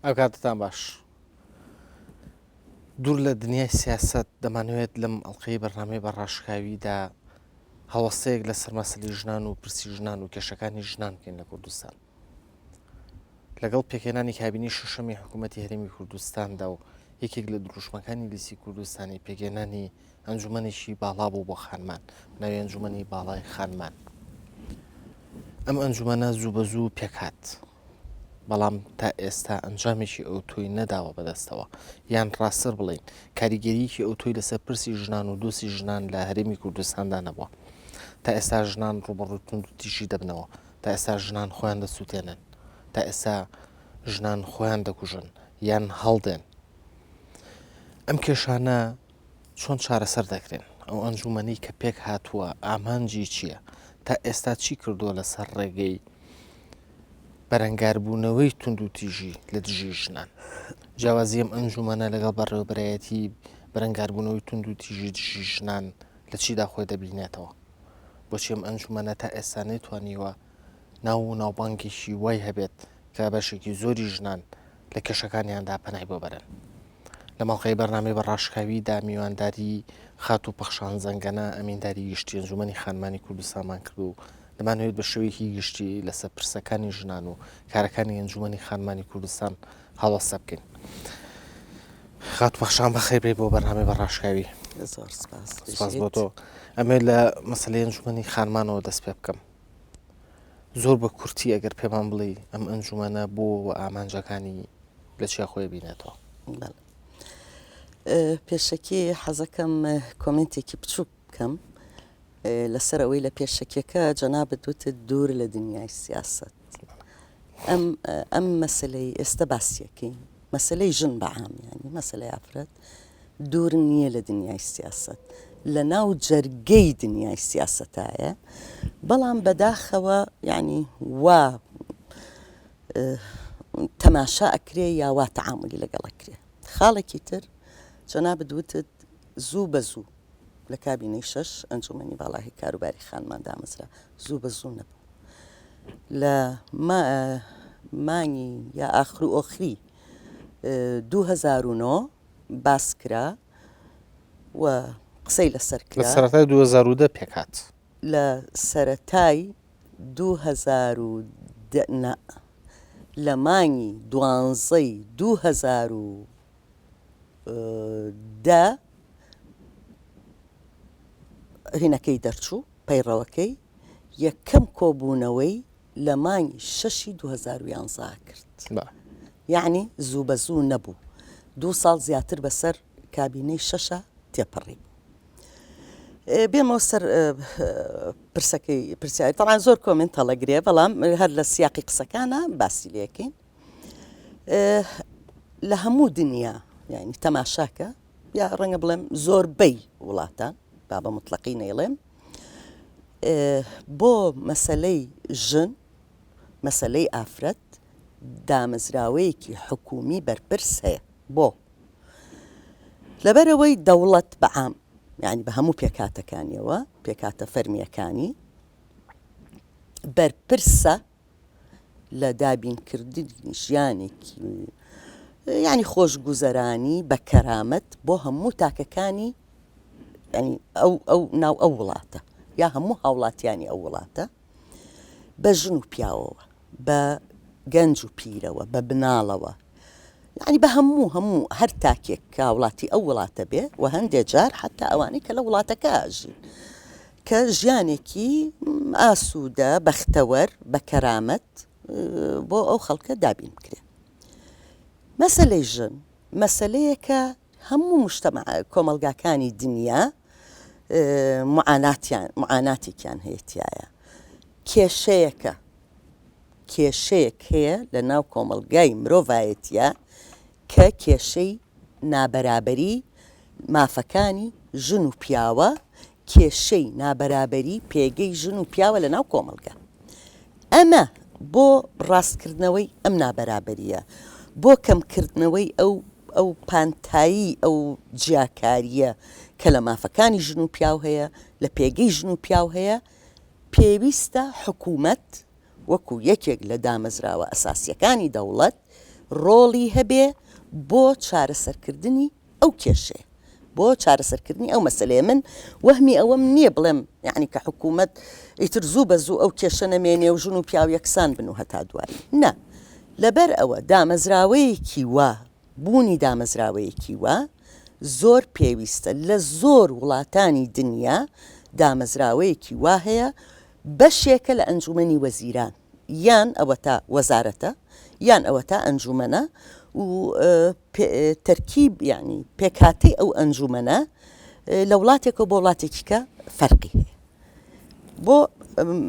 ئەو کاتتان باش دوور لە دنیای سیاست دەمانوێت لەم ئەڵلقەی بەرنامەی بەڕاشکاویدا هەڵوەستەیەک لە سەرمەسەلی ژنان و پرسی ژنان و کێشەکانی ژنان بکەین لە کوردستان لەگەڵ پێکێنانی کابینی شەشەمی حکوومەتی هەرێمی کوردستاندا و یەکێک لە دروشمەکانی لیسی کوردستانی پێگەێنانی ئەنجومەنێکی باڵا بوو بۆ خانمان ناوی ئەنجومەنی باڵای خانمان ئەم ئەنجومەنە زوو بە زوو پێکات بەڵام تا ئێستا ئەنجامێکی ئەو تۆی نەداوە بەدەستەوە یان ڕاستتر بڵین کاریگەریکی ئەو تۆی لەسەر پرسی ژنان و دۆسی ژنان لە هەرێمی کوردستاندا نەبووە تا ئێستا ژنان ڕوبەڕوتون و تیژی دەبنەوە تا ئێستا ژنان خۆیان دەسووتێنن تا ئێستا ژنان خۆیان دەکوژن یان هەڵدێن ئەم کێشانە چۆن چارەسەر دەکرێن ئەو ئەنجومەنەی کە پێک هاتووە ئامانجی چییە تا ئێستا چی کردووە لەسەر ڕێگەی بەرەنگاربوونەوەی تونند و تیژی لە دژی ژنان جیاوازی ئەم ئەنجومەنە لەگەڵ بەڕێوەبەرایەتی بەرەنگاربوونەوەی تونند و تیژی دژی ژنان لە چیدا خۆی دەبینێتەوە بۆچی ئەم ئەنجومەنە تا ئێستا نەیتوانیوە ناو و ناوبانگێکی وای هەبێت کە بەشێکی زۆری ژنان لە کێشەکانیاندا پەنای بۆ بەرن لە ماڵقەی بەرنامەی بەڕاشکاویدا میوانداری خات و پەخشان زەنگەنە ئەمێنداری گشتی ئەنجومەنی خانمانی کوردستانمان کرد و دەمانوێت بە شێوەیەکی گشتی لەسەر پرسەکانی ژنان و کارەکانی ئەنجومەنی خانمانی کوردستان هەڵوەستە بکەین خات و پەخشان بەخێر بێ بۆ بەرنامەی بەڕاشکاوی سپاس بۆ تۆ ئەمێ لە مەسەلەی ئەنجومەنی خانمانەوە دەست پێ بکەم زۆر بە کورتی ئەگەر پێمان بڵێ ئەم ئەنجومەنە بۆ و ئامانجەکانی لە چیا خۆی بینێتەوە پێشەکی حەزەکەم کۆمنتێکی بچووک بکەم لەسەر ئەوەی لە پێشەکیەکە جەنابەت وتت دوور لە دنیای سیاست ئەم مەسلەی ئێستا باسیەکەین مەسلەی ژن بەعام ینی مەسلەی ئافرەت دوور نییە لە دنیای سیاست لە ناو جەرگەی دنیای سیاستایە بەڵام بەداخەوە ینی وا تەماشا ئەکرێ یا وا تەعاملی لەگەڵەکرێ خاڵێکی تر جەنابەت وتت زوو بە زوو لە کابینەی شەش ئەنجومەنی باڵای کاروباری خانمان دامەزرا زوو بە زوو نەبوو لە مانگی یا ئاخر و ئۆخری 2009 باس کرا و قسەی لەسەر کرا لە سەرەتای 2010 پێکات لە سەرەتای 2010 لە مانگی 2010 هینەکەی دەرچوو پەیڕەوەکەی یەکەم کۆبوونەوەی لە مانگی 6 2011 کرد یعنی زوو بە زوو نەبوو 2 ساڵ زیاتر بەسەر کابینەی شەشە تێپەڕی بێمەوە سەر پرسەکەی پرسیاری تەڵان زۆر کۆمنت هەڵەگرێ بەڵام هەر لە سیاقی قسەکانە باسی لەکەین لە هەموو دنیا یعنی تەماشاکە یا ڕەنگە بڵێم زۆربەی وڵاتان با بە مطلقی نەیڵێم بۆ مەسەلەی ژن مەسەلەی ئافرەت دامەزراوەیەکی حکومی بەرپرس هەیە بۆ لەبەرەوەی دەوڵەت بەعام یعنی بە هەموو پێکاتەکانیەوە پێکاتە فەرمیەکانی بەرپرسە لە دابینکردنی ژیانێکی ینی خۆشگوزەرانی بە کەرامەت بۆ هەموو تاکەکانی ینی ئەو ناو ئەو وڵاتە یا هەموو هاوڵاتیانی ئەو وڵاتە بە ژن و پیاوەوە بە گەنج و پیرەوە بە بناڵەوە ینی بە هەموو هەر تاکێک کە وڵاتی ئەو وڵاتە بێ و هەندێک جار حتا ئەوانەی کە لە وڵاتەکە ئاژین کە ژیانێکی ئاسوودە بەختەوەر بە کەرامەت بۆ ئەو خەڵکە دابین بکرێن مەسەلەی ژن مەسەلەیە کە هەموو مشتەمە کۆمەلگاکانی دنیا معاناتێکیان هەیەتیایە کێشەیەک هەیە لە ناو کۆمەلگای مرۆڤایەتیە کە کێشەی نابەرابەری مافەکانی ژن و پیاوە کێشەی نابەرابەری پێگەی ژن و پیاوە لە ناو کۆمەلگا ئەمە بۆ ڕاستکردنەوەی ئەم نابەرابەریە بۆ کەمکردنەوەی ئەو پانتایی ئەو جیاکاریە کە لە مافەکانی ژن و پیاو هەیە لە پێگەی ژن و پیاو هەیە پێویستە حکوومەت وەکو یەکێک لە دامەزراوە ئەساسیەکانی دەوڵەت ڕۆڵی هەبێ بۆ چارەسەرکردنی ئەو کێشەیە بۆ چارەسەرکردنی ئەو مەسلەیە من وەهمی ئەوەم نییە بڵێم یعنی کە حکوومەت ئیتر زوو بە زوو ئەو کێشە نەمێنێ و ژن و پیاو یەکسان بن و هەتا دوایی نە لەبەر ئەوە دامەزراوەیەکی وا بوونی دامەزراوەیەکی وا زۆر پێویستە لە زۆر وڵاتانی دنیا دامەزراوەیەکی وا هەیە بەشێکە لە ئەنجومەنی وەزیران یان ئەوە تا وەزارەتە یان ئەوە تا ئەنجومەنە و تەرکیب ینی پێکهاتەی ئەو ئەنجومەنە لە وڵاتێکە بۆ وڵاتێکی کە فەرقی هەیە بۆ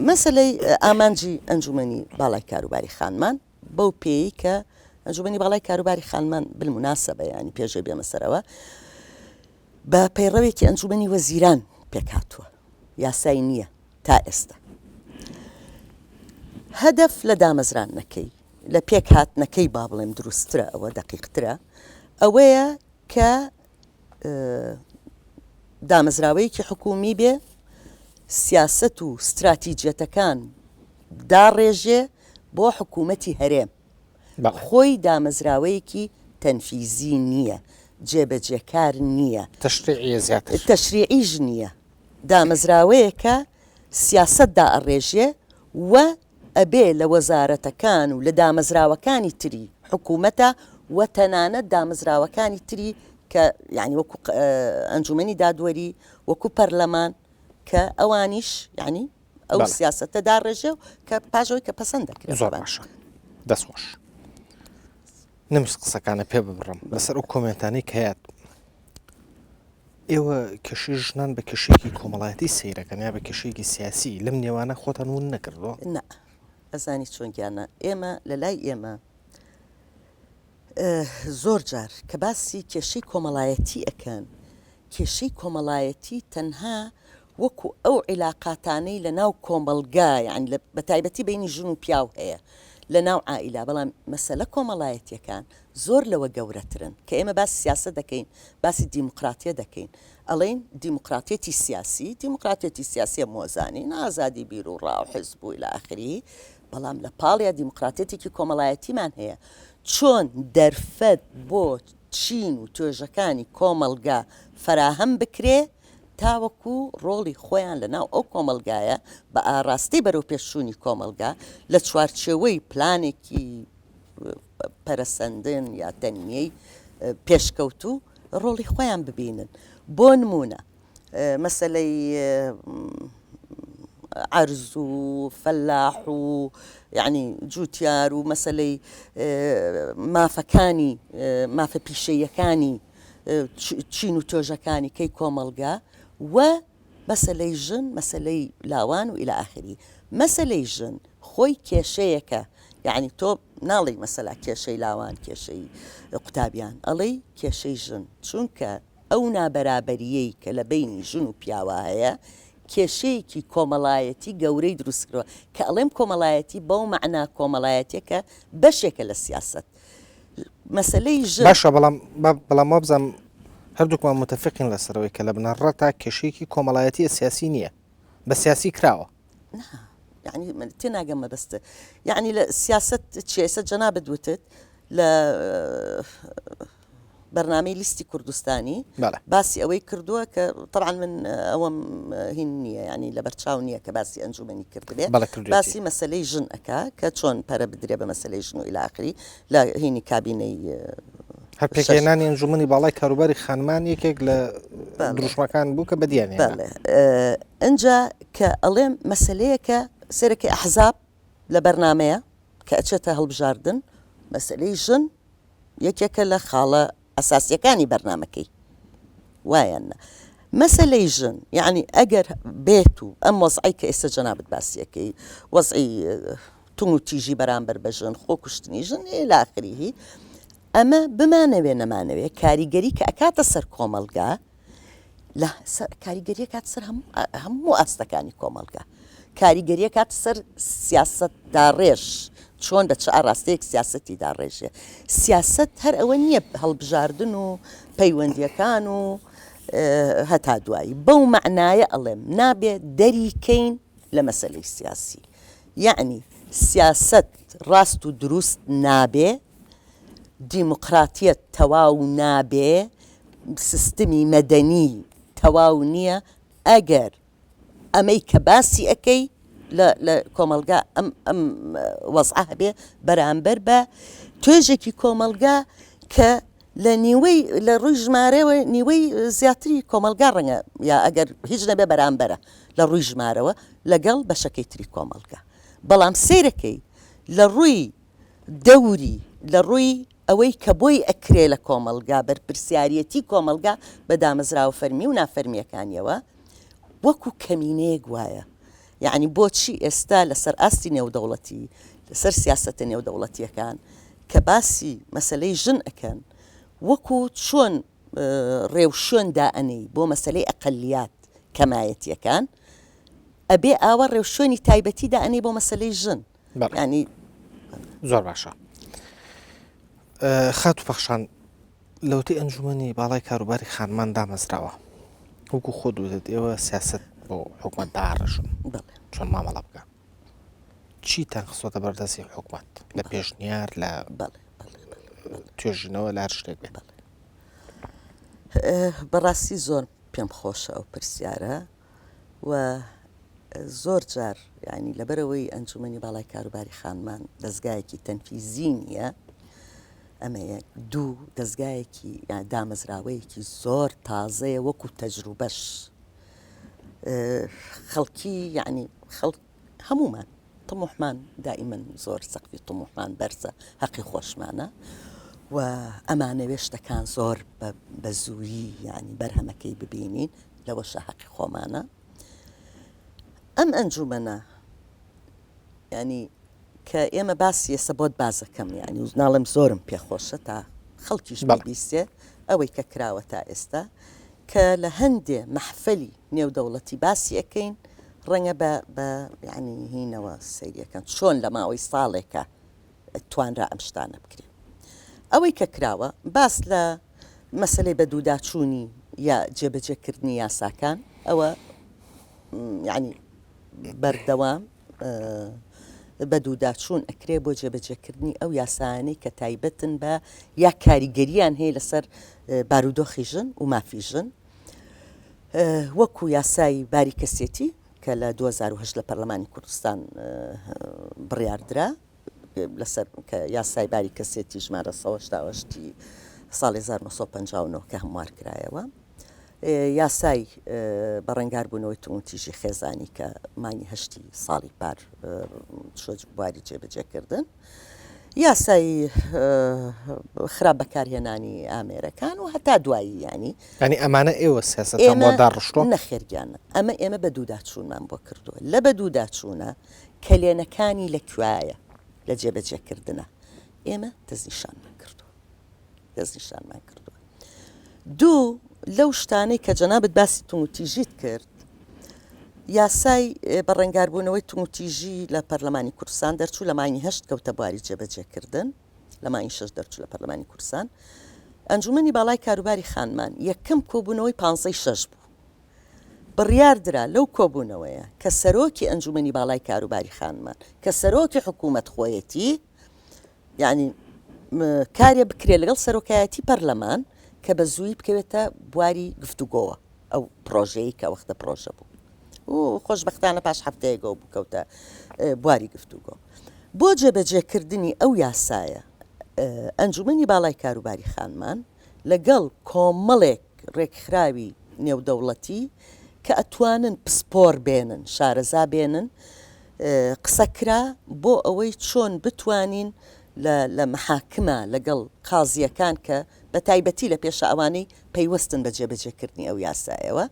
مەسلەی ئامانجی ئەنجومەنی باڵای کاروباری خانمان بەو پێی کە ئەنجومەنی باڵای کاروباری خانمان بالموناسەبە ینی پێشێ بێمە سەرەوە بە پەیڕەوێکی ئەنجومەنی وەزیران پێکهاتووە یاسای نییە تا ئێستا هەدەف لە دامەزرانەکەی لە پێک هاتنەکەی با بڵێم دروسترە ئەوە دەقیقترە ئەوەیە کە دامەزراوەیەکی حکومی بێ سیاست و استراتیجەتەکان داڕێژێ بۆ حکوومەتی هەرێم خۆی دامەزراوەیەکی تەنفیزی نییە جێبەجێکار نییە تەشریعیش نییە دامەزراوەیەکە سیاست دائەڕێژێ و ئەبێ لە وەزارەتەکان و لە دامەزراوەکانی تری حکوومەتە و تەنانەت دامەزراوەکانی تری کە یعنی وەکو ئەنجومەنی دادوەری وەکو پەرلەمان کە ئەوانیش ینی ئەو سیاسەتە داڕێژێ و کە پاژەوەی کە پەسەند دەکرێت زۆر باشە دەستخۆش نەمویست قسەکانە پێ ببڕم لەسەر ئەو کۆمنتانەی کە هەیە ئێوە کێشەی ژنان بە کێشەیەکی کۆمەڵایەتی سەیرەکەن یا بە کێشەیەکی سیاسی لەم نێوانە خۆتان ون نەکردەوە نە ئەزانی چۆن گیانە ئێمە لە لای ئێمە زۆر جار کە باسی کێشەی کۆمەڵایەتی ئەکەن کێشەی کۆمەڵایەتی تەنها وەکو ئەو عیلاقاتانەی لە ناو کۆمەلگا یان بە تایبەتی بینی ژن و پیاو هەیە لە ناو عائیلا بەڵام مەسەلە کۆمەڵایەتیەکان زۆر لەوە گەورەترن کە ئێمە باسی سیاسە دەکەین باسی دیموکراتیە دەکەین ئەڵێن دیموکراتێتی سیاسی دیموکراتێتی سیاسی مۆزانی ئازادی بیر و ڕاو حزب و إلى آخره بەڵام لە پاڵیا دیموکراتێتێکی کۆمەڵایەتیمان هەیە چۆن دەرفەت بۆ چین و توێژەکانی کۆمەلگا فراهەم بکرێ تاوەکو ڕۆڵی خۆیان لە ناو ئەو کۆمەلگایە بە ئاڕاستی بەرەو پێشچوونی کۆمەلگا لە چوارچێوەی پلانێکی پەرەسەندن یا تەنمیەی پێشکەوتو ڕۆڵی خۆیان ببینن بۆ نمونە مەسەلەی عەرز و فەلاح و یعنی جوتیار و مەسەلەی مافەکانی مافە پیشەیەکانی چین و تۆژەکانی کەی کۆمەلگا و مەسەلەی ژن مەسەلەی لاوان و إلى آخره مەسەلەی ژن خۆی کێشەیەکە یعنی تۆ ناڵی مەسەلا کێشەی لاوان کێشەی قوتابیان ئەڵێ کێشەی ژن چونکە ئەو نابەرابەریەی کە لە بینی ژن و پیاوە هەیە کێشەیەکی کۆمەڵایەتی گەورەی دروستکرەوە کە ئەڵێم کۆمەڵایەتی بەو مەعنا کۆمەڵایەتێکە بەشێکە لە سیاست مەسەلەی ژن باشە بەڵام وابزانم هەردووکمان متفقین لەسەرەوەی کە لە بنەڕە تا کێشەیەکی کۆمەڵایەتی سیاسی نییە بە سیاسی کراوە يعني تێناگەمە بەستە یعنی لە سیاست چێسە جەنابەت وتت لە بەرنامەی لیستی کوردستانی باسی ئەوەی کردووە کە طبعا من ئەوەم هین نییە ینی لە بەرچاو نییە کە باسی ئەنجومەنی کردبێ باسی مەسلەی ژن ئەکا کە چۆن پەرە بدرێ بە مەسلەی ژن و إلى آخره لە هینی کابینەی هەرپێکهێنانی ئەنجومەنی باڵای کاروباری خانمان یەکێک لە دروشمەکان بوو کە بەدیانێ ئەنجا کە ئەڵێم مەسلەیەکە سەرەکی ئەحزاب لە بەرنامەیە کە ئەچێتە هەڵبژاردن مەسلەی ژن یەکێکە لە خاڵە ئەساسیەکانی بەرنامەکەی وایەنە مەسەلەی ژن یعنی ئەگەر بێت و ئەم وەزعی کە ئێستا جەنابەت باسیەکەی وەزعی تون و تیژی بەرامبەر بە ژن خۆکوشتنی ژن إلى آخره ئەمە بمانەوێ نەمانەوێ کاریگەری کە ئەکاتە سەر کۆمەلگا لە کاریگەریە کات سەر هەموو ئاستەکانی کۆمەلگا کاریگەریە کات سەر سیاست داڕێژ چۆن بە چ ئاڕاستەیەک سیاسەتی داڕێژێ سیاست هەر ئەوە نییە هەڵبژاردن و پەیوەندیەکان و هەتا دوایی بەو معنایە ئەڵێم نابێ دەریکەین لە مەسەلەی سیاسی یعنی سیاست ڕاست و دروست نابێ دیموقراتیەت تەواو نابێ، سیستمی مەدەنی تەواو نییە ئەگەر ئەمەی کە باسی ئەەکەی لە کۆمەلگا ئەم وەزع هەبێ بەرامبەر بە توێژێکی کۆمەلگا کە لە ڕووی ژمارەوە نیوەی زیاتری کۆمەلگا ڕەنگە یا ئەگەر هیچ نەبێ بەرامبەرە لە ڕووی ژمارەوە لەگەڵ بەشەکەی تری کۆمەلگا. بەڵام سیرەکەی لە ڕووی دەوری لە ڕووی ئەوەی کە بۆی ئەکرێ لە کۆمەلگا بەرپرسیارەتی کۆمەلگا بە دامەزراوە فەرمی و نافەرمیەکانیەوە وەکو کەمینەیەک وایە. یعنی بۆچی ئێستا لەسەر ئاستی نێودەوڵەتی لەسەر سیاسەتە نێودەوڵەتیەکان کە باسی مەسلەی ژن ئەەکەن وەکو چۆن ڕێوشێن دائەنەی بۆ مەسلەی ئەقەلیات کەمایەتیەکان ئەبێ ئاوە ڕێوشێنی تایبەتی دائەنەی بۆ مەسلەی ژن. ینی زۆر باشە. خات و پەخشان لەوتەی ئەنجومەنی باڵای کاروباری خانمان دامەزراوە وەکو خۆ دوودت ئێوە سیاست بۆ حکومەت داڕژن چۆن مامەڵە بکە چیتان خسۆتە بەردەستی حکومەت لە پێشنیار لە توێژینەوە لە هەر شتێک بێت؟ بەڕاستی زۆر پێم خۆشە ئەو پرسیارە و زۆر جار ینی لەبەرەوەی ئەنجومەنی باڵای کاروباری خانمان دەستگایەکی تەنفیزی نییە، ئەمە دوو دەستگایەکی دامەزراوەیەکی زۆر تازەیە وەکو تەجروبەش خەڵکی یعنی هەمومان طموحمان دائیمەن زۆر سەقفی طموحمان بەرزە حەقی خۆشمانە و ئەمانەوێ شتەکان زۆر بە زووری ینی بەرهەمەکەی ببینین لەوەشە حەقی خۆمانە. ئەم ئەنجومەنە ینی کە ئێمە باسی ێستا بۆت بازەکەم ینی ناڵم زۆرم پێخۆشە تا خەڵکیش بیستێ ئەوەی کە کراوە تا ئێستا کە لە هەندێ مەحفەلی نێودەوڵەتی باسی ئەەکەین ڕەنگە بە ینی هینەوە سەیریەکەن چۆن لە ماوەی ساڵێکە توانرا ئەم شتانە بکرێن. ئەوەی کە کراوە باس لە مەسلەی بە دووداچوونی یا جێبەجێکردنی یاساکان ئەوە ینی بەردەوام بە دووداچوون ئەکرێ بۆ جێبەجێکردنی ئەو یاسانەی کە تایبەتن بە یا کاریگەریان هەیە لەسەر بارودۆخی ژن و مافی ژن وەکو یاسای باریکەسێتی کە لە 2010 لە پەرلەمانی کوردستان بڕیاردرا لەسەر کە یاسای باریکەسێتی ژمارە 1970 ساڵی 1959 کە هەموار کرایەوە، یاسای بەڕێنگاربوونەوەی تونتیژی خێزانی کە مانگی هەشتی ساڵی پار شۆج بواری جێبەجێکردن، یاسای خراپ بەکارهێنانی ئامێرەکان و هەتا دوایی ینی ئەمانە ئێوە سیاسەتان بۆ داڕشتووە نەخێرگیانە ئێمە بە دووداچوونمان بۆ کردووە. لە بە دووداچوونە کەلێنەکانی لەکوایە لە جێبەجێکردنە ئێمە دەستنیشانمان کردووە. دوو لەو شتانەی کە جەنابەت باسی تونوتیژیت کرد، یاسای بەڕێنگاربوونەوەی تونوتیژی لە پەرلەمانی کوردستان دەرچوو لە مانگی هەشت کەوتە بواری جێبەجێکردن، لە مانگی شەش دەرچوو لە پەرلەمانی کوردستان. ئەنجومەنی باڵای کاروباری خانمان یەکەم کۆبوونەوەی 15 بوو. بڕیاردرا لەو کۆبوونەوەیە کە سەرۆکی ئەنجومەنی باڵای کاروباری خانمان کە سەرۆکی حکوومەت خۆیەتی یعنی کارێ بکرێ لەگەڵ سەرۆکایەتی پەرلەمان کە بە زووی بکەوێتە بواری گفتوگۆوە ئەو پرۆژەیە کە وەختە پرۆژە بوو و خۆشبەختانە پاش هەفتەیەکەوە بکەوتە بواری گفتوگۆ. بۆ جێبەجێکردنی ئەو یاسایە ئەنجومەنی باڵای کاروباری خانمان لەگەڵ کۆمەڵێک ڕێکخراوی نێودەوڵەتی کە ئەتوانن پسپۆر بێنن شارەزا بێنن قسەکرا بۆ ئەوەی چۆن بتوانین لە مەحاکمە لەگەڵ قازیەکان کە بە تایبەتی لە پێشە ئەوانەی پەیوەستن بە جێبەجێکردنی ئەو یاسایەوە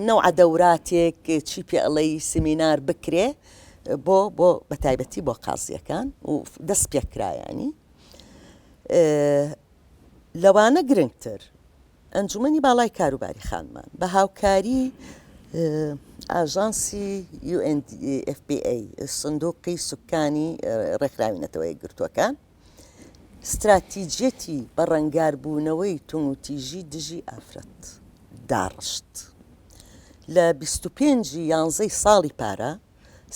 نەوعە دەوراتێک چی پێ ئەڵەی سمینار بکرێ بۆ بە تایبەتی بۆ قازیەکان و دەست پێکرایانی. لەوانە گرنگتر ئەنجومەنی باڵای کاروباری خانمان بە هاوکاری ئاژانسی UNFPA سندوقی سوکانی ڕێکخراوی گرتوەکان استراتیجێتی بەڕەنگاربوونەوەی تونوتیژی دژی ئافرەت داڕشت. لە 25 ساڵی پارە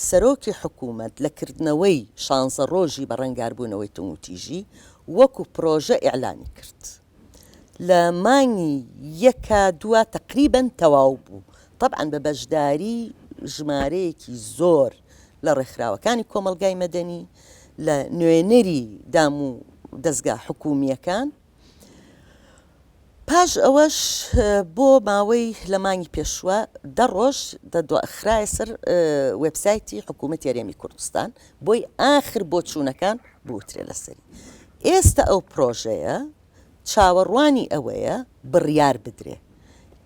سەرۆکی حکوومەت لە کردنەوەی 16 ڕۆژی بەڕەنگاربوونەوەی تونوتیژی وەکو پرۆژە ئیعلانی کرد لە مانگی یەکا دووە تقریبەن تەواو بوو طبعاً بە بەشداری ژمارەیەکی زۆر لە ڕێکخراوەکانی کۆمەلگای مەدەنی لە نوێنەری دام و دەستگا حکومیەکان پاش ئەوەش بۆ ماوەی لە مانگی پێشوە 10 ڕۆژ خرایە سەر وێبسایتی حکوومەتی هەرێمی کوردستان بۆی ئاخر بۆ چوونەکان بوترێ لەسەری ئێستا ئەو پرۆژەیە چاوەڕوانی ئەوەیە بڕیار بدرێ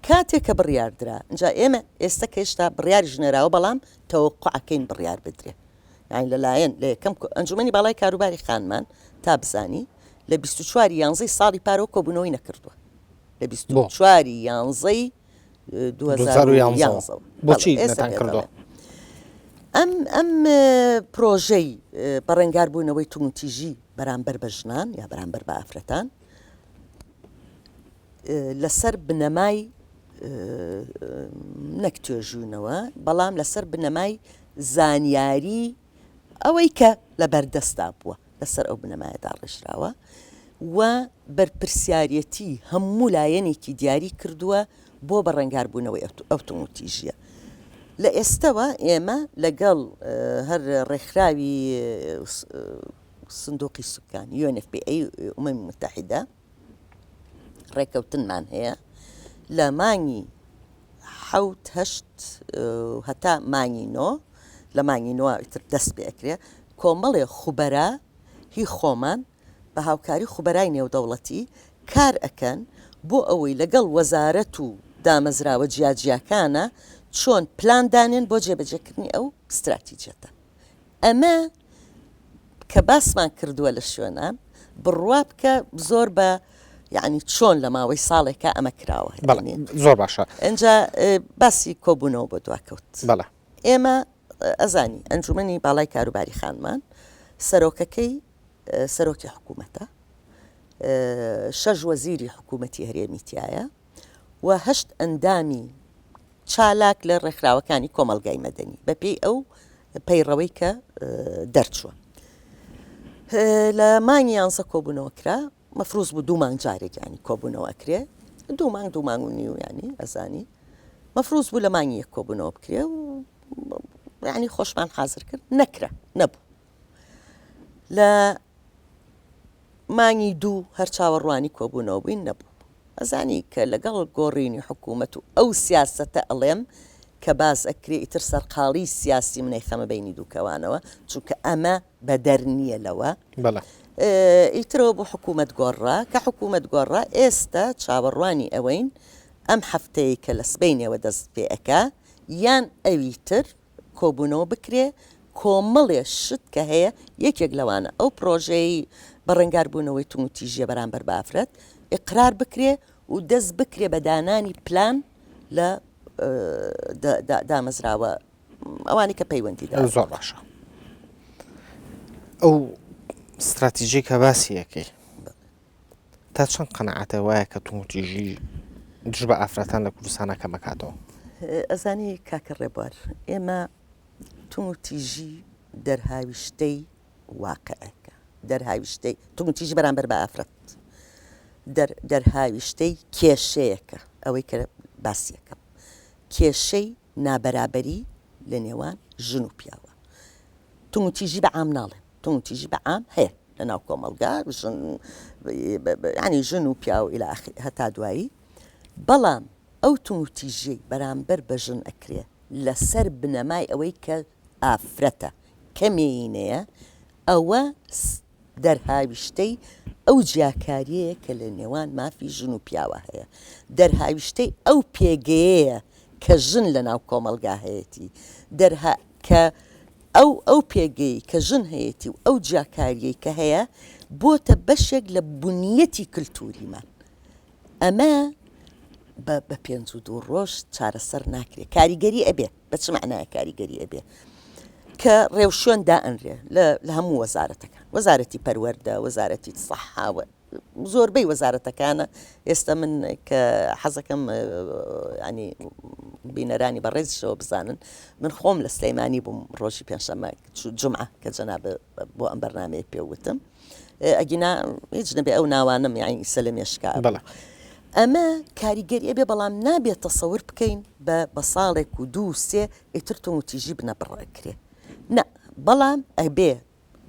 کاتێک کە بڕیاردرا اینجا ئێمە ئێستا کەشتا بڕیاری ژنێراوە بەڵام تەوەقعەکەین بڕیار بدرێ یعنی لەلایەن لە یەکەم ئەنجومەنی باڵای کاروباری خانمان تا بزانی لە 24 یانزەی ساڵی پارەوە کۆبوونەوەی نەکردووە لە 24 یانزەی 2011 بۆچی نەتان کردووە ئەم پرۆژەی بەڕێنگاربوونەوەی تومتیژی بەرامبەر بە ژنان یا بەرامبەر بە ئافرەتان لەسەر بنەمای نەک توێژوونەوە بەڵام لەسەر بنەمای زانیاری ئەوەی کە لە بەردەستا بووە لەسەر ئەو بنەمایەدا ڕێژراوە و بەرپرسیارەتی هەموو لایەنێکی دیاری کردووە بۆ بەڕێنگاربوونەوەی ئەو تومتیژیە لە ئێستەوە ئێمە لەگەڵ هەر ڕێکخراوی سندوقی سوکان UNFPA ئومەمی متحیدە ڕێکەوتنمان هەیە لە مانگی 7 هەتا مانگی 9 لە مانگی 9 دەست پێ ئەکرێ کۆمەڵێ خوبەرا هی خۆمان بە هاوکاری خوبەرای نێودەوڵەتی کار ئەکەن بۆ ئەوەی لەگەڵ وەزارەت و دامەزراوە جیاجیاکانە چۆن پلاندانێن بۆ جێبەجێکردنی ئەو استراتیجەتە ئەمە کە باسمان کردووە لە شوێنان بڕوا بکە زۆر بە یعنی چۆن لە ماوەی ساڵێکە ئەمە کراوە زۆر باشە ئەجا باسی کۆبوونەوە بۆ دواکەوت بەڵێ ئێمە ئەزانی ئەنجومەنی باڵای کاروباری خانمان سەرۆکەکەی سەرۆکی حکوومەتە 6 وەزیری حکوومەتی هەرێمی تایە و 8 ئەندامی چالاک لە ڕێکخراوەکانی کۆمەلگای مەدەنی بەپێی ئەو پەیڕەوەی کە دەرچووە لە مانگی 11 کۆبوونەوە کرا مەفروض بوو 2 مانگ جارێکیانی کۆبوونەوە ئەکرێ 2 مانگ 2 مانگ و نیو ینی ئەزانی مەفروض بوو لە مانگی 1 کۆبوونەوە بکرێ و ینی خۆشمان حازر کرد نەکرا نەبوو لە مانگی 2 هەر چاوەڕوانی کۆبوونەوە بووین نەبوو ئەزانی کە لەگەڵ گۆڕینی حکوومەت و ئەو سیاسەتە ئەڵێم کە باز ئەکرێ ئیتر سەرقاڵی سیاسی منەی خەمە بینی دووکەوانەوە چونکە ئەمە بە دەرنیە لەوە ئیترەوە بۆ حکوومەت گۆڕا کە حکوومەت گۆڕا ئێستا چاوەڕوانی ئەوەین ئەم هەفتەیە کە لە سبەینەوە دەست پێ ئەکا یان ئەویتر کۆبوونەوە بکرێ کۆمەڵێ شت کە هەیە یەکێک لەوانە ئەو پرۆژەی بەڕێنگاربوونەوەی تومتیژیە بەرامبەر بە ئافرەت ئقرار بکرێ و دەست بکرێ بە دانانی پلان لە دامەزراوە ئەوانی کە پەیوەندیدا زۆر باشە ئەو استراتیژی کە باسی یەکەی تا چەند قەنەعەتە وایە کە تومتیژی دژ بە ئافرەتان لە کوردستانە کەمەکاتەوە ئەزانی کاکە ڕێبوار ئێمە تومتیژی دەرهاویشتەی واقعەکە دەرهاویشتەی تومتیژی بەرامبەر بە ئافرەت دەرهاویشتەی کێشەیەکە ئەوەی کە باسیەکەم کێشەی نابەرابەری لە نێوان ژن و پیاوە تومتیژی بە عام ناڵێن تومتیژی بە عام هەیە لە ناو کۆمەلگا ینی ژن و پیا و ئیلا هەتا دوایی بەڵام ئەو تومتیژی بەرامبەر بە ژن ئەکرێ لەسەر بنەمای ئەوەی کە ئافرەتە کەمینەیە ئەوە دەرهاویشتەی ئەو جیاکاریەیە کە لە نێوان مافی ژن و پیاوە هەیە دەرهاویشتەی ئەو پێگەیەیە کە ژن لە ناو کۆمەلگا هەیەی کە ئەو پێگەی کە ژن هەیەی و ئەو جیاکاریەی کە هەیە بۆتە بەشێک لە بنیەتی کللتوریمان ئەمە بە 52 ڕۆژ چارەسەر ناکرێت کاریگەری ئەبێ بە چ معنایە کاریگەری ئەبێ کە ڕێوشێن دائەنرێ لە هەموو وەزارەتەکان وەزارەتی پەروەردە وەزارەتی سەحاوە زۆربەی وەزارەتەکانە ئێستا من کە حەزەکەم ینی بینەرانی بەڕێزیشەوە بزانن من خۆم لە سلەیمانی بووم ڕۆژی پێنجشەممە جومعە کە جەناب بۆ ئەم بەرنامەیە پێوتم ئەگینا هیچ نەبێ ئەو ناوانم یعنی سەلمێشکا بەڵێ ئەمە کاریگەری ئەبێ بەڵام نابێت تەسەور بکەین بە ساڵێک و 2-3 ئیتر تۆ و تیژی بنە بڕێکرێ نە بەڵام ئەبێ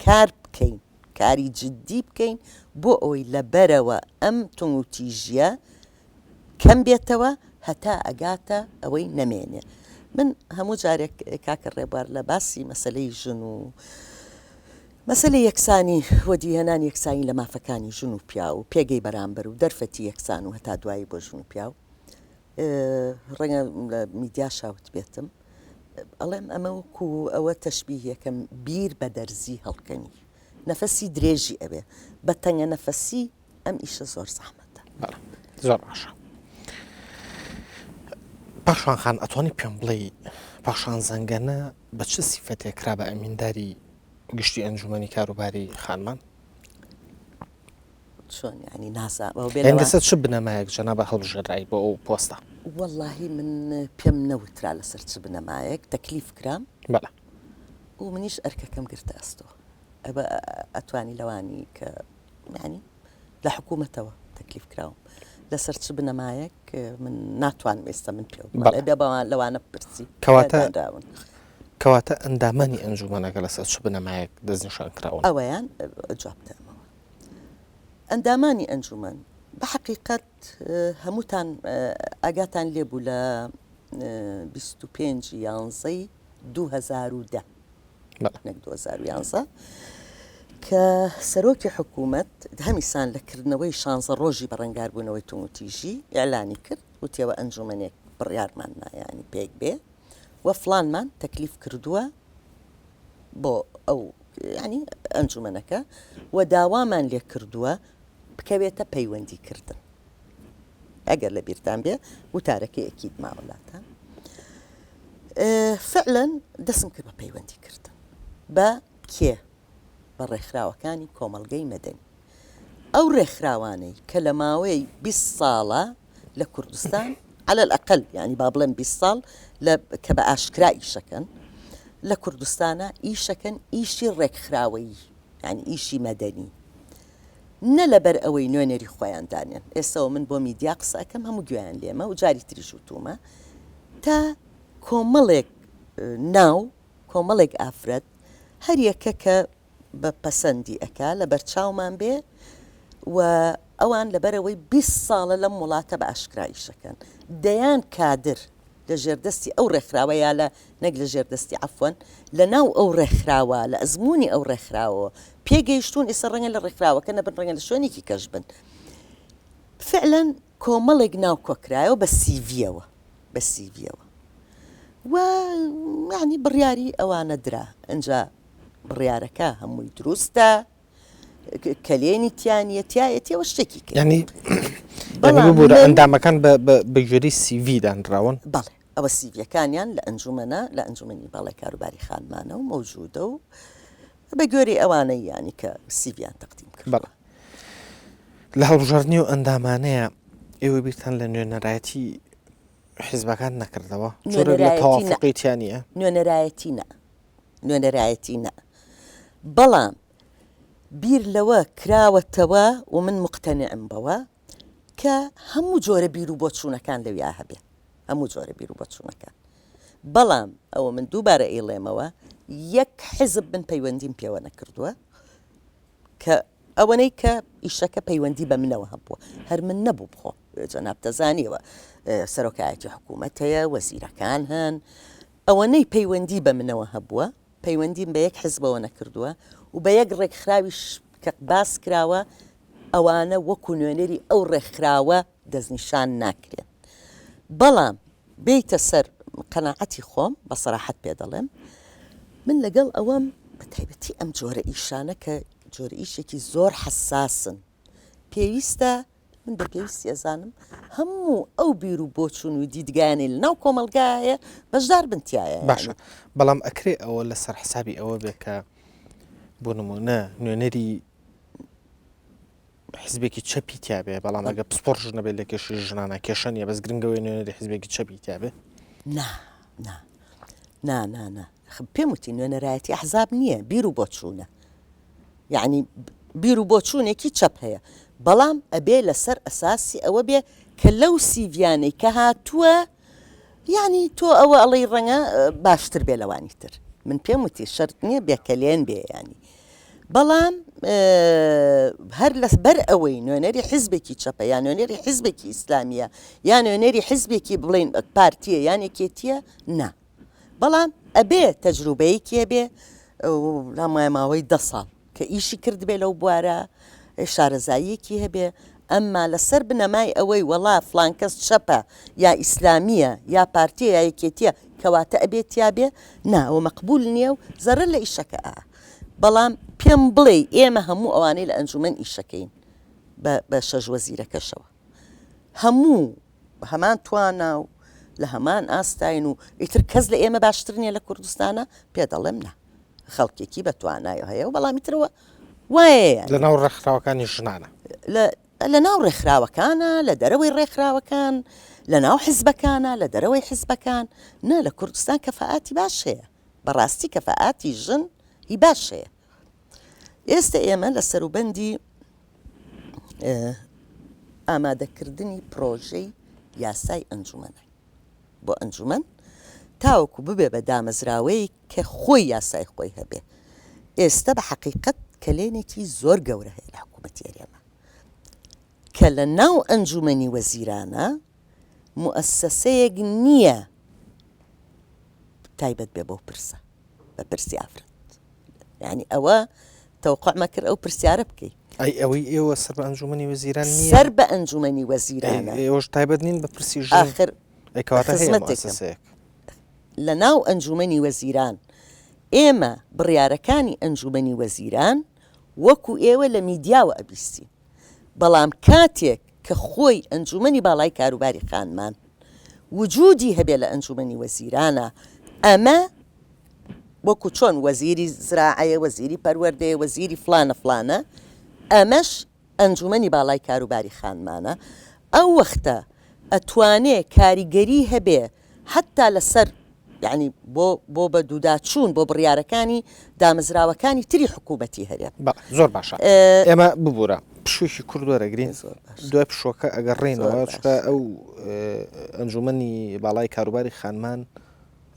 کار بکەین کاری جددی بکەین بۆ ئەوەی لەبەرەوە ئەم تۆ و تیژیە کەم بێتەوە هەتا ئەگاتە ئەوەی نەمێنێ من هەموو جارێک کاکە ڕێبوار لە باسی مەسلەی ژن و مەسلەی یەکسانی وەدیهێنان یەکسانی لە مافەکانی ژن و پیا و پێگەی بەرامبەر و دەرفەتی یەکسان و هەتا دوایی بۆ ژن و پیا و ڕەنگە لە میدیا شاوت بێتم ئەڵێم ئەمە وەکو ئەوە تەشبیهەکەم بیر بە دەرزی هەڵکەنی نەفەسی درێژی ئەوێ بە تەنگە نەفەسی ئەم ئیشە زۆر زەحمەتە زۆر باشە پاشان خان ئەتوانی پێم بڵێ پاشان زەنگەنە بە چ سیفەتێک کرا بە ئەمینداری گشتی ئەنجومەنی کاروباری خانمان چۆن ینی نازانم لەسەر چ بنەمایەک جەنابە هەڵبژێرایی بۆ ئەو پۆستە وەڵڵاهی من پێم نەوترا لەسەر چ بنەمایەک تەکلیف کرام بەڵێ و منیش ئەرکەکەم گرتە ئەستەوە ئەبە ئەتوانی لەوانی کە ینی لە حکوومەتەوە تەکلیف کراوم لەسەر چ بنەمایەک من ناتوانم ئێستا من پێ بێ بەوان لەوانە بپرسی کەواتە ئەندامانی ئەنجومەنەکە لەسەر چ بنەمایەک دەستنیشان کراون ئەوەیان جوابتەمەوە ئەندامانی ئەنجومەن بە حقیقەت هەمووتان ئاگاتان لێبوو لە 25 یانزەی 2010 کە سەرۆکی حکوومەت هەمیسان لەکردنەوەی 16 ڕۆژی بەڕێنگاربوونەوەی توموتیژی ئیعلانی کرد وتیەوە ئەنجومەنێک بڕیارمان نایانی پێک بێ و فڵانمان تەکلیف کردووە بۆ ئەو ینی ئەنجومەنەکە و داوامان لێ کردووە بکەوێتە پەیوەندیکردن ئەگەر لە بیرتان بێ وتارەکە ئەکید ماوەڵاتان فعلا دەسم کرد بە پەیوەندیکردن بە کێ بە ڕێکخراوەکانی کۆمەڵگەی مەدەنی ئەو ڕێکخراوانەی کە لە ماوەی 20 ساڵە لە کوردستان على الأقل يعني بابلن 20 ساڵ کە بە ئاشکرا ئیشەکەن لە کوردستانە ئیشەکەن ئیشی ڕێکخراوەیی يعني ئیشی مەدەنی نە لەبەر ئەوەی نوێنەری خۆیاندانیان ئێستاەوە من بۆ میدیا قسەکەم هەموو گویان لێمە و جاری تریش وتومە تا کۆمەڵێک ناو کۆمەڵێک ئافرەت هەر یەکە کە بە پەسەندی ئەکا لە بەرچاومان بێ و ئەوان لەبەرەوەی 20 ساڵە لەم وڵاتە بە ئاشکراییشەکەن دەیان کادر لە ژێردەستی ئەو ڕێکخراوە یا لە نەک لە ژێردەستی عەفوەن لە ناو ئەو ڕێکخراوە لە ئەزمموی ئەو ڕێکخراوە پێگەیشتون ئێستا ڕەنگە لە ڕێکخراوەکە نەبن ڕەنگە لە شوێنێکی کەش بن فعلا کۆمەڵێک ناو کۆکرایەوە بە سیڤیەوە بە سیڤیەوە و یعنی بڕیاری ئەوانە درا ئەنجا بڕیارەکە هەمووی دروستە کەلێنی تیانەتیایەتەوە شتێکی کرد ینی ببوورە ئەندامەکان بەگوێری سیڤی دانراون بەڵێ ئەوە سیڤیەکانیان لە ئەنجومەنە لە ئەنجومەنی باڵی کاروباری خانمانە و مەوجودە و بە گوێری ئەوانەی ینی کە سیڤیان تەقدیم کرد بەڵێ لە هەڵبژاردننی و ئەندامانەیە ئێوە بیرتان لە نوێنەرایەتی حیزبەکان نەکردەوە لە تەوافقیتیانە نوێنەرایەتی نە بەڵام بیر لەوە کراوەتەوە و من مقتەنعم بەوە کە هەموو جۆرە بیر و بۆچوونەکان لەویا هەبێ هەموو جۆرە بیر و بۆچوونەکان بەڵام ئەوە من دووبارە ئێڵێمەوە یەک حزب من پەیوەندیم پێوە نەکردووە کە ئەوەنەی کە ئیشەکە پەیوەندی بە منەوە هەبووە هەر من نەبوو بخۆ جەناب دەزانیەوە سەرۆکایەتی حکوومەت هەیە وەزیرەکان هەن ئەوەنەی پەیوەندی بە منەوە هەبووە پەیوەندیم بە یەک حزبەوە نەکردووە و بە یەک ڕێکخراویش کە باس کراوە ئەوانە وەکو نوێنەری ئەو ڕێکخراوە دەستنیشان ناکرێن بەڵام بیتە سەر قەناعەتی خۆم بە سەراحەت پێ دەڵێم من لەگەڵ ئەوەم بە تایبەتی ئەم جۆرە ئیشانە کە جۆرە ئیشێکی زۆر حساسن پێویستە من بە پێویستی ئەزانم هەموو ئەو بیر و بۆچوون و دیدگایانی لە ناو کۆمەلگایە بەشدار بنتیایە باشە بەڵام ئەکرێ ئەوە لەسەر حسابی ئەوە بێ کە بۆ نمونە نوێنەری حیزبێکی چەپی تیابێ بەڵام ئەگە پسپۆرژ نەبێت لە کێشی ژنانە کێشەنیە بەس گرنگەوەی نوێنەری حیزبێکی چەپی تیابێ نا پێم وتی نوێنەرایەتی ئەحزاب نییە بیر و بۆچوونە یعنی بیر و بۆچوونێکی چەپ هەیە بەڵام ئەبێ لەسەر ئەساسی ئەوە بێ کە لەو سیڤیانەی کە هاتووە یعنی تۆ ئەوە ئەڵەی ڕەنگە باشتر بێ لەوانی تر من پێم وتی شەرت نییە بێکەلێن بێ ینی بەڵام هەر لەس بەر ئەوەی نوێنەری حیزبێکی چەپە یان نوێنەری حیزبێکی ئیسلامیە یان نوێنەری حیزبێکی بڵین پارتیە یان یەکێتیە نا بەڵام ئەبێ تەجروبەیەکی هەبێ لامایە ماوەی 10 ساڵ کە ئیشی کرد بێ لەو بوارە شارەزاییەکی هەبێ ئەمما لەسەر بنەمای ئەوەی وەڵا فلان کەس چەپە یا ئیسلامیە یا پارتیە یا یەکێتیە کەواتە ئەبێت یا بێ نا ئەوە مەقبول نییە و زەرر لە ئیشەکە بەڵام پێم بڵێ ئێمە هەموو ئەوانەی لە ئەنجومەن ئیشەکەین بە شەژ وەزیرەکەشەوە هەموو هەمان توانە و لە هەمان ئاستاین و ئیتر کەس لە ئێمە باشتر نییە لە کوردستانە پێ دەڵێم نا خەڵکێکی بە توانای هەیە و بەڵامی ترەوە وایە لە ناو ڕێکخراوەکانی ژنانە لە ناو ڕێکخراوەکانە لە دەرەوەی ڕێکخراوەکان لە ناو حیزبەکانە لە دەرەوەی حیزبەکان نە لە کوردستان کەفاءاتی باش هەیە بەڕاستی کەفاءاتی ژن هی باش هەیە ئێستا ئێمە لە سەروبەندی ئامادەکردنی پرۆژەی یاسای ئەنجومەنە بۆ ئەنجومەن تاوەکو ببێ بە دامەزراوەی کە خۆی یاسای خۆی هەبێ ئێستا بە حەقیقەت کلێنێکی زۆر گەورە هەیە لە حکوومەتی هەرێمە کە لە ناو ئەنجومەنی وەزیرانە موئەسسەسەیەک نییە تایبەت بێ بۆ پرسە بە پرسی ئافرەت یعنی ئەوە تەوقع مەکرد ئەو پرسیارە بکەیت ئەوەی ئێوە سەر بە ئەنجومەنی وەزیران نییە سەر بە ئەنجومەنی وەزیرانە ئێوەش تایبەت نین بە پرسی ژن آخر ئەیکەواتە هەیە خزمەتێکم. موئەسسەسەیەک لە ناو ئەنجومەنی وەزیران ئێمە بڕیارەکانی ئەنجومەنی وەزیران وەکو ئێوە لە میدیاوە ئەبیستین بەڵام کاتێک کە خۆی ئەنجومەنی باڵای کاروباری خانمان وجودی هەبێ لە ئەنجومەنی وەزیرانە ئەمە وەکو چۆن وەزیری زراعەیە وەزیری پەروەردەیە وەزیری فلانە ئەمەش ئەنجومەنی باڵای کاروباری خانمانە ئەو وەختە ئەتوانێ کاریگەری هەبێ حتا لەسەر یعنی بۆ بە دووداچوون بۆ بڕیارەکانی دامەزراوەکانی تری حکوومەتی هەرێم زۆر باشە ئێمە ببوورە پشوێکی کورد وەرەگرین دوای پشۆکە ئەگەڕێنەوە چکە ئەو ئەنجومەنی باڵای کاروباری خانمان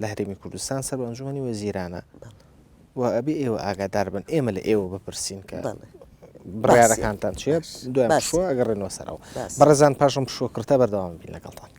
لە هەرێمی کوردستان سەر بە ئەنجومەنی وەزیرانە و ئەبێ ئێوە ئاگادار بن ئێمە لە ئێوە بپرسین کە بڕیارەکانتان چێ دوای پشوە ئەگەڕێنەوە سەرەوە بەڕێزان پاشم پشوە کردە بەردەوام بین لەگەڵتان